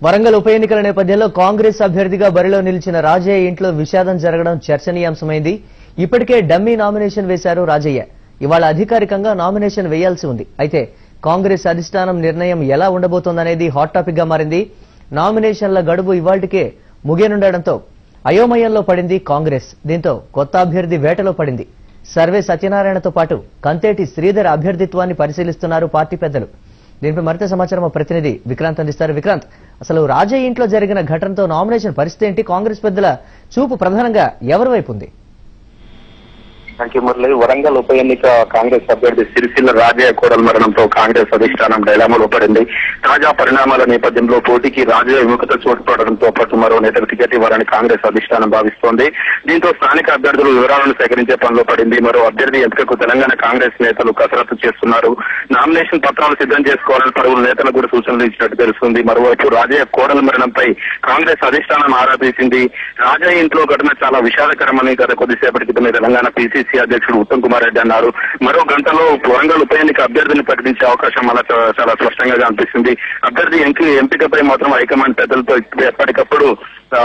వరంగల్ ఉప ఎన్నికల నేపథ్యంలో కాంగ్రెస్ అభ్యర్థిగా బరిలో నిలిచిన రాజయ్య ఇంట్లో విషాదం జరగడం చర్చనీయాంశమైంది. ఇప్పటికే డమ్మీ నామినేషన్ వేశారు రాజయ్య. ఇవాళ అధికారికంగా నామినేషన్ వేయాల్సి ఉంది. అయితే కాంగ్రెస్ అధిష్టానం నిర్ణయం ఎలా ఉండబోతోందనేది హాట్ టాపిక్ గా మారింది. నామినేషన్ల గడువు ఇవాళ్టికే ముగియనుండడంతో అయోమయంలో పడింది కాంగ్రెస్. దీంతో కొత్త అభ్యర్థి వేటలో పడింది. సర్వే సత్యనారాయణతో పాటు కంతేటి శ్రీధర్ అభ్యర్థిత్వాన్ని పరిశీలిస్తున్నారు పార్టీ పెద్దలు. దీనిపై మరింత సమాచారం మా ప్రతినిధి విక్రాంత్ అందిస్తారు. విక్రాంత్, అసలు రాజయ్య ఇంట్లో జరిగిన ఘటనతో నామినేషన్ పరిస్థితి ఏంటి? కాంగ్రెస్ పెద్దల చూపు ప్రధానంగా ఎవరి వైపు ఉంది? మురళి, వరంగల్ ఉప ఎన్నిక కాంగ్రెస్ అభ్యర్థి సిరిసిల్ల రాజయ్య కోడల మరణంతో కాంగ్రెస్ అధిష్టానం డైలామాలో పడింది. తాజా పరిణామాల నేపథ్యంలో పోటీకి రాజయ్య విముఖత చోటుపడడంతో పాటు మరో నేతకు టికెట్ ఇవ్వాలని కాంగ్రెస్ అధిష్టానం భావిస్తోంది. దీంతో స్థానిక అభ్యర్థులు వివరాలను సేకరించే పనిలో పడింది. మరో అభ్యర్థి ఎంపికకు తెలంగాణ కాంగ్రెస్ నేతలు కసరత్తు చేస్తున్నారు. నామినేషన్ పత్రాలు సిద్ధం చేసుకోవాలని పలువురు నేతలకు కూడా సూచనలు ఇచ్చినట్టు తెలుస్తుంది. మరోవైపు రాజయ్య కోడల మరణంపై కాంగ్రెస్ అధిష్టానం ఆరా తీసింది. రాజయ్య ఇంట్లో ఘటన చాలా విషాదకరమని గత కొద్దిసేపటి క్రితమే తెలంగాణ పిసిసి అధ్యక్షుడు ఉత్తమ్ కుమార్ రెడ్డి అన్నారు. మరో గంటలో వరంగల్ ఉప ఎన్నిక అభ్యర్థిని ప్రకటించే అవకాశం అలా చాలా స్పష్టంగా కనిపిస్తుంది. అభ్యర్థి ఎంపికపై మాత్రం హైకమాండ్ పెద్దలతో ఎప్పటికప్పుడు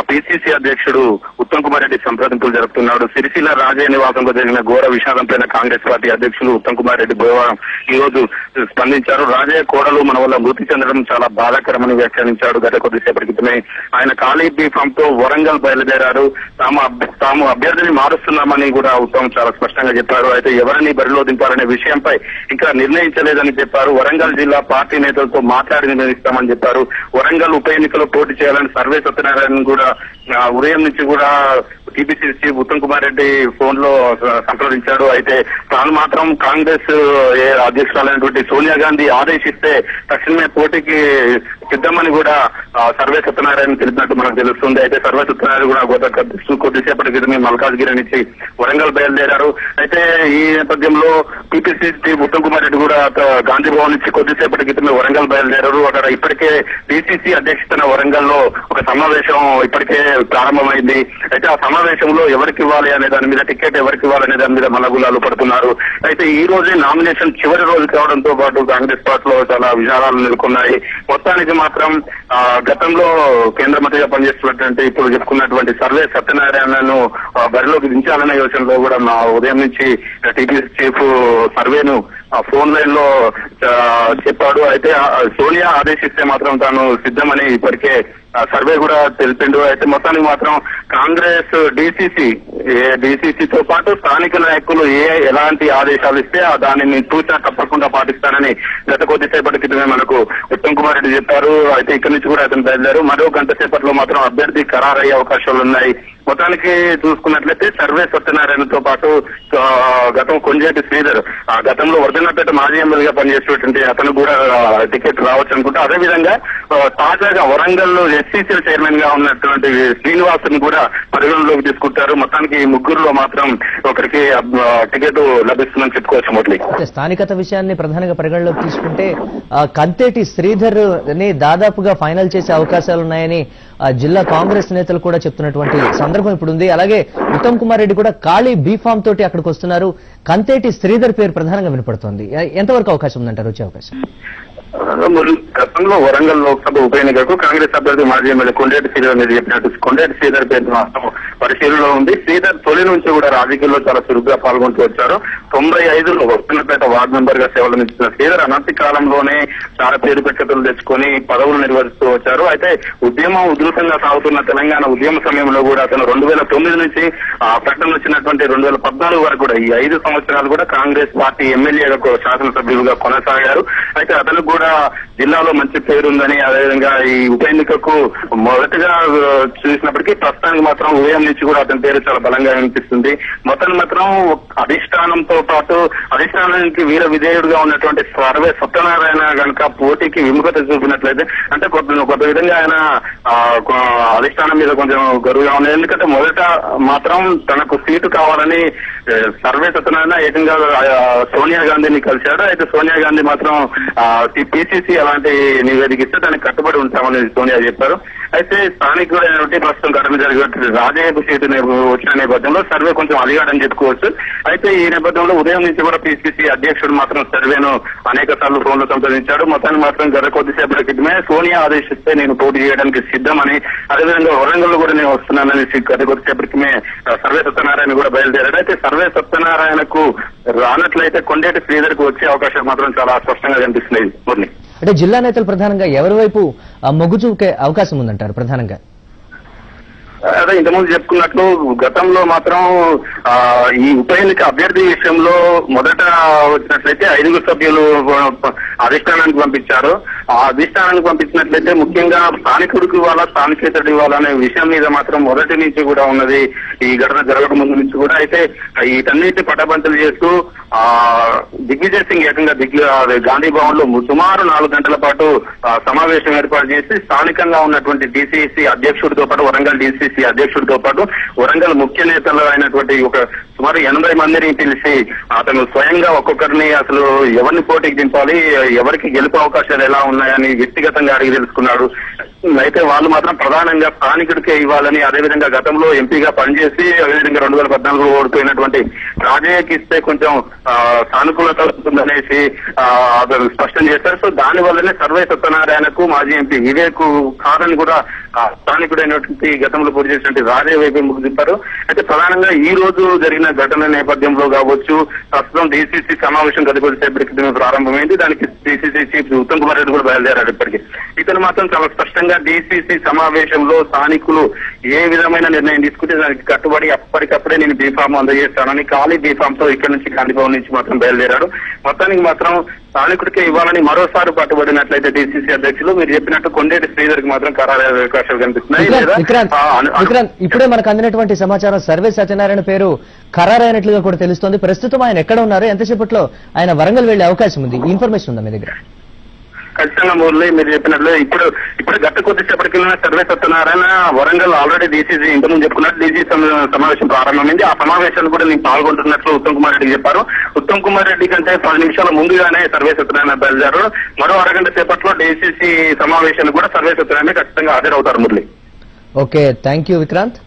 పిసిసి అధ్యక్షుడు ఉత్తమ్ కుమార్ రెడ్డి సంప్రదింపులు జరుపుతున్నాడు. సిరిసిల్ల రాజయ్య నివాసంలో జరిగిన ఘోర విషాదంపై కాంగ్రెస్ పార్టీ అధ్యక్షులు ఉత్తమ్ కుమార్ రెడ్డి బుధవారం ఈ రోజు స్పందించారు. రాజయ్య కోడలు మన వల్ల మృతి చెందడం చాలా బాధాకరమని వ్యాఖ్యానించాడు. గత కొద్దిసేపటి క్రితమే ఆయన ఖాళీ బీఫామ్ తో వరంగల్ బయలుదేరారు. తాము అభ్యర్థిని మారుస్తున్నామని కూడా ఉత్తమ్ చాలా స్పష్టంగా చెప్పారు. అయితే ఎవరిని బరిలో దింపాలనే విషయంపై ఇంకా నిర్ణయించలేదని చెప్పారు. వరంగల్ జిల్లా పార్టీ నేతలతో మాట్లాడి నిర్ణయిస్తామని చెప్పారు. వరంగల్ ఉప ఎన్నికలో పోటీ చేయాలని సర్వే సత్యనారాయణ కూడా ఉదయం నుంచి కూడా TPC chief Uttam Kumar Reddy phone లో సంప్రదించాడు. అయితే తాను మాత్రం కాంగ్రెస్ అధ్యక్షురాలైనటువంటి సోనియా గాంధీ ఆదేశిస్తే తక్షణమే పోటీకి సిద్ధమని కూడా సర్వే సత్యనారాయణ తెలిపినట్టు మనకు తెలుస్తుంది. అయితే సర్వే సత్యనారాయణ కూడా కొద్దిసేపటి క్రితమే మల్కాజ్గిరి నుంచి వరంగల్ బయలుదేరారు. అయితే ఈ నేపథ్యంలో టీపీసీ చీఫ్ ఉత్తమ్ కుమార్ రెడ్డి కూడా గాంధీ భవన్ నుంచి కొద్దిసేపటి క్రితమే వరంగల్ బయలుదేరారు. అక్కడ ఇప్పటికే పిసిసి అధ్యక్షతన వరంగల్ లో ఒక సమావేశం ఇప్పటికే ప్రారంభమైంది. అయితే ఆ సమావేశంలో ఎవరికి ఇవ్వాలి అనే దాని మీద, టికెట్ ఎవరికి ఇవ్వాలనే దాని మీద మల్లగుల్లాలు పడుతున్నారు. అయితే ఈ రోజే నామినేషన్ చివరి రోజు కావడంతో పాటు కాంగ్రెస్ పార్టీలో చాలా విచారాలు నెలకొన్నాయి. మొత్తానికి మాత్రం గతంలో కేంద్ర మంత్రిగా పనిచేస్తున్నటువంటి ఇప్పుడు చెప్పుకున్నటువంటి సర్వే సత్యనారాయణను బరిలోకి దించాలనే యోచనలో కూడా మా ఉదయం నుంచి టీపీసీ చీఫ్ సర్వేను ఫోన్ లైన్ లో చెప్పాడు. అయితే సోనియా ఆదేశిస్తే మాత్రం తాను సిద్ధమని ఇప్పటికే సర్వే కూడా తెలిపిండు. అయితే మొత్తానికి మాత్రం కాంగ్రెస్ డీసీసీతో పాటు స్థానిక నాయకులు ఎలాంటి ఆదేశాలు ఇస్తే దానిని తూచా తప్పకుండా పాటిస్తానని గత కొద్దిసేపటి క్రితమే మనకు ఉత్తమ్ కుమార్ రెడ్డి చెప్పారు. అయితే ఇక్కడి నుంచి కూడా అతను బయలుదేరారు. మరో గంట సేపట్లో మాత్రం అభ్యర్థి ఖరారయ్యే అవకాశాలు ఉన్నాయి. మొత్తానికి చూసుకున్నట్లయితే సర్వే సత్యనారాయణతో పాటు గతం కొంజేటి శ్రీధర్ గతంలో వర్ధన్నపేట మాజీ ఎమ్మెల్యేగా పనిచేసేటువంటి అతను కూడా టికెట్ రావచ్చు అనుకుంటా. అదేవిధంగా తాజాగా వరంగల్ ఎస్సీసీ చైర్మన్ గా ఉన్నటువంటి శ్రీనివాసుని కూడా పరిగణలోకి తీసుకుంటారు. మొత్తానికి ఈ ముగ్గురులో మాత్రం ఒకరికి టికెట్ లభిస్తుందని చెప్పుకోవచ్చు. మొదటి స్థానికత విషయాన్ని ప్రధానంగా పరిగణలోకి తీసుకుంటే కంతేటి శ్రీధర్ ని దాదాపుగా ఫైనల్ చేసే అవకాశాలున్నాయని జిల్లా కాంగ్రెస్ నేతలు కూడా చెప్తున్నటువంటి సందర్భం ఇప్పుడు ఉంది. అలాగే ఉత్తమ్ కుమార్ రెడ్డి కూడా ఖాళీ బీఫామ్ తోటి అక్కడికి వస్తున్నారు. కంతేటి శ్రీధర్ పేరు ప్రధానంగా వినపడుతోంది. ఎంతవరకు అవకాశం ఉందంటారు వచ్చే అవకాశం? గతంలో వరంగల్ లోక్సభ ఉప ఎన్నికకు కాంగ్రెస్ అభ్యర్థి మాజీ ఎమ్మెల్యే కొండేటి శ్రీధర్ మీరు చెప్పినట్టు కొండేటి శ్రీధర్ పేరు మాత్రం పరిశీలనలో ఉంది. శ్రీధర్ తొలి నుంచి కూడా రాజకీయాల్లో చాలా చురుగ్గా పాల్గొంటూ వచ్చారు. 95లో వర్ధన్నపేట వార్డు మెంబర్ గా సేవలు అందించిన శ్రీధర్ అనతి కాలంలోనే చాలా పేరు ప్రఖ్యాతులు తెచ్చుకొని పదవులు నిర్వహిస్తూ వచ్చారు. అయితే ఉద్యమం ఉధృతంగా సాగుతున్న తెలంగాణ ఉద్యమ సమయంలో కూడా అతను 2009 నుంచి ప్రకటన వచ్చినటువంటి 2014 వరకు కూడా ఈ 5 సంవత్సరాలు కూడా కాంగ్రెస్ పార్టీ ఎమ్మెల్యేగా శాసనసభ్యులుగా కొనసాగారు. అయితే అతను కూడా జిల్లాలో మంచి పేరుందని, అదేవిధంగా ఈ ఉప ఎన్నికకు మొదటగా చూసినప్పటికీ ప్రస్తుతానికి మాత్రం ఉదయం నుంచి కూడా అతని పేరు చాలా బలంగా వినిపిస్తుంది. మొత్తం మాత్రం అధిష్టానంతో పాటు అధిష్టానానికి వీర విధేయుడుగా ఉన్నటువంటి సర్వే సత్యనారాయణ కనుక పోటీకి విముఖత చూపినట్లయితే అంటే కొంత విధంగా ఆయన అధిష్టానం మీద కొంచెం గరువుగా ఉంది. ఎందుకంటే మొదట మాత్రం తనకు సీటు కావాలని సర్వే సత్యనారాయణ ఏకంగా సోనియా గాంధీని కలిశాడు. అయితే సోనియా గాంధీ మాత్రం పిసిసి అలాంటి నివేదిక ఇస్తే దానికి కట్టుబడి ఉంటామని సోనియా చెప్పారు. అయితే స్థానికుడైనటువంటి ప్రస్తుతం ఘటన జరిగినటువంటి రాజయ్యకు సీటు వచ్చిన నేపథ్యంలో సర్వే కొంచెం అలిగాడని చెప్పుకోవచ్చు. అయితే ఈ నేపథ్యంలో ఉదయం నుంచి కూడా పిసిసి అధ్యక్షుడు మాత్రం సర్వేను అనేక సార్లు ఫోన్లో సంప్రదించాడు. మొత్తాన్ని మాత్రం గత కొద్దిసేపటి క్రితమే సోనియా ఆదేశిస్తే నేను పోటీ చేయడానికి సిద్ధమని, అదేవిధంగా వరంగల్ కూడా నేను వస్తున్నానని గత కొద్దిసేపటికి సర్వే సత్యనారాయణ కూడా బయలుదేరాడు. అయితే సర్వే సత్యనారాయణకు రానట్లయితే కొండేటి శ్రీధర్ కు వచ్చే అవకాశం మాత్రం చాలా స్పష్టంగా కనిపిస్తున్నాయి. మురళి, అంటే జిల్లా నేతలు ప్రధానంగా ఎవరి వైపు మొగ్గు చూపే అవకాశం ఉందంటారు ప్రధానంగా? అదే ఇంతకుముందు చెప్పుకున్నట్లు గతంలో మాత్రం ఈ ఉప ఎన్నిక అభ్యర్థి విషయంలో మొదట వచ్చినట్లయితే 5 సభ్యులు అధిష్టానానికి పంపించారు. ఆ అధిష్టానానికి పంపించినట్లయితే ముఖ్యంగా స్థానికుడికి ఇవ్వాలా, స్థానికేతరుడు ఇవ్వాలా అనే విషయం మీద మాత్రం మొదటి నుంచి కూడా ఉన్నది, ఈ ఘటన జరగక ముందు నుంచి కూడా. అయితే వీటన్నిటి పటబంతులు చేస్తూ దిగ్విజయ్ సింగ్ ఏకంగా గాంధీ భవన్ లో సుమారు 4 గంటల పాటు సమావేశం ఏర్పాటు చేసి స్థానికంగా ఉన్నటువంటి డిసిసి అధ్యక్షుడితో పాటు, వరంగల్ డిసిసి అధ్యక్షుడితో పాటు వరంగల్ ముఖ్య నేతలు అయినటువంటి ఒక సుమారు 80 మందిని పిలిచి అతను స్వయంగా ఒక్కొక్కరిని అసలు ఎవరిని పోటీకి దింపాలి, ఎవరికి గెలుపు అవకాశాలు ఎలా ఉన్నాయని వ్యక్తిగతంగా అడిగి తెలుసుకున్నాడు. అయితే వాళ్ళు మాత్రం ప్రధానంగా స్థానికుడికే ఇవ్వాలని, అదేవిధంగా గతంలో ఎంపీగా పనిచేసి అదేవిధంగా 2014లో ఓడిపోయినటువంటి రాజయ్యకి ఇస్తే కొంచెం సానుకూలత ఉంటుందనేసి స్పష్టం చేశారు. సో దాని వల్లనే సర్వే సత్యనారాయణకు మాజీ ఎంపీ వివేక్ కాదని కూడా స్థానికుడైనటువంటి గతంలో పోటీ చేసినటువంటి రాజయ్య వైపు ముగ్గు తిప్పారు. అయితే ప్రధానంగా ఈ రోజు జరిగిన ఘటన నేపథ్యంలో కావచ్చు, ప్రస్తుతం డిసిసి సమావేశం గత కొద్దిసేపటి క్రితమే ప్రారంభమైంది. దానికి డిసిసి చీఫ్ ఉత్తమ్ కుమార్ రెడ్డి కూడా బయలుదేరారు. ఇప్పటికీ ఇతను మాత్రం చాలా స్పష్టంగా డిసిసి సమావేశంలో స్థానికులు ఏ విధమైన నిర్ణయం తీసుకుంటే దానికి కట్టుబడి అప్పటికప్పుడే నేను బీఫామ్ అందజేస్తానని ఖాళీ బీఫామ్ తో ఇక్కడ నుంచి గాంధీ భవన్ నుంచి మాత్రం బయలుదేరాడు. మొత్తానికి మాత్రం స్థానికుడికే ఇవ్వాలని మరోసారి పట్టుబడినట్లయితే డిసిసి అధ్యక్షులు మీరు చెప్పినట్టు కొండేటి శ్రీధర్ కి మాత్రం ఖరారయ్యే అవకాశాలు కనిపిస్తున్నాయి. ఇప్పుడే మనకు అందినటువంటి సమాచారం సర్వే సత్యనారాయణ పేరు ఖరారైనట్లుగా కూడా తెలుస్తోంది. ప్రస్తుతం ఆయన ఎక్కడ ఉన్నారు, ఎంతసేపట్లో ఆయన వరంగల్ వెళ్లే అవకాశం ఉంది, ఇన్ఫర్మేషన్ ఉందా మీ దగ్గర? ఖచ్చితంగా మురళి, మీరు చెప్పినట్లు ఇప్పుడు గత కొద్దిసేపటికి survey Satyanarayana Warangal already DCC ఇంతకుముందు చెప్పుకున్నట్టు డీసీ సమావేశం ప్రారంభమైంది. ఆ సమావేశాన్ని కూడా నేను పాల్గొంటున్నట్లు ఉత్తమ్ కుమార్ రెడ్డి చెప్పారు. ఉత్తమ్ కుమార్ రెడ్డి కంటే 10 నిమిషాల ముందుగానే సర్వే సత్యనారాయణ బయలుదేరారు. మరో అరగంట సేపట్లో డీసీసీ సమావేశాన్ని కూడా సర్వే సత్యనారాయణ ఖచ్చితంగా హాజరవుతారు. Murali, okay, thank you Vikrant.